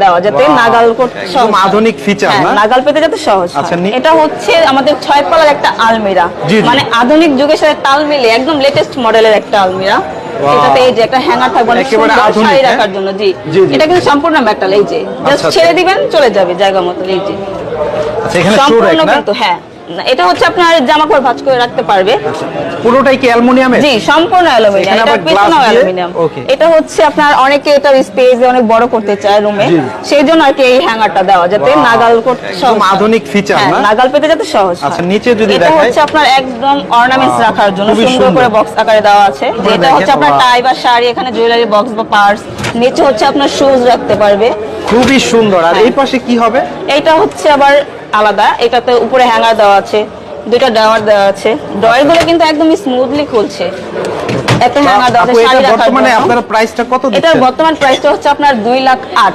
দেওয়া যাতে নাগাল করতে একদম আধুনিক ফিচার না নাগাল পেতে যাতে সহজ হয়। আচ্ছা, এটা হচ্ছে আমাদের 6 তলার একটা আলমিরা, জি, জি। মানে আধুনিক যুগের সাথে তাল মিলিয়ে একদম লেটেস্ট মডেলের একটা আলমিরা। এটাতে এই যে একটা হ্যাঙ্গার থাকবে অনেক একেবারে সুন্দর আধুনিক, শাড়ি হ্যাঁ? রাখার জন্য। জি জি, জি। এটা কিন্তু সম্পূর্ণ মেটাল, এই যে জাস্ট আচ্ছা, ছেড়ে দিবেন চলে যাবে জায়গা মতো। এই যে আচ্ছা, এখানে সম্পূর্ণ শো রাখ না? কিন্তু হ্যাঁ, এটা হচ্ছে আপনার জামা কাপড় ভাঁজ করে রাখতে পারবে। পুরোটাই কি অ্যালুমিনিয়ামের? জি সম্পূর্ণ অ্যালুমিনিয়াম, এখানে এটা আবার পেছনেও glass দিয়ে? অ্যালুমিনিয়াম। Okay. এটা হচ্ছে আপনার অনেকে এটা স্পেস অনেক বড় করতে চায় রুমে, জি। সেই জন্য আর কি এই হ্যাঙ্গারটা দেওয়া যাতে Wow, নাগাল করতে একদম সহজ হয়। আধুনিক feature হ্যাঁ, না? নাগাল পেতে যাতে সহজ হয়। আচ্ছা, নিচে যদি এটা দেখাই? হচ্ছে আপনার একদম অর্নামেন্টস Wow, রাখার জন্য খুবই সুন্দর করে সুন্দর। বক্স আকারে দেওয়া আছে। উপরে এটা হচ্ছে দেখেন, আপনার wow. টাই বা শাড়ি, এখানে জুয়েলারি বক্স বা পার্স, নিচে হচ্ছে আপনার শুজ রাখতে পারবে। খুবই সুন্দর। আর হ্যাঁ। এই পাশে কি হবে? এইটা হচ্ছে আবার আলাদা, এটাতে উপরে হ্যাঙ্গার দেওয়া আছে, দুইটা ড্রয়ার দেওয়া আছে। ড্রয়ার গুলো কিন্তু একদম স্মুথলি খুলছে। একটা হ্যাঙ্গার দেওয়া আছে আপু, শাড়ি এটা রাখার বর্তমানে জন্য। আপনারা প্রাইসটা কত এটার দিচ্ছেন? বর্তমান প্রাইসটা হচ্ছে আপনার 2,08,000।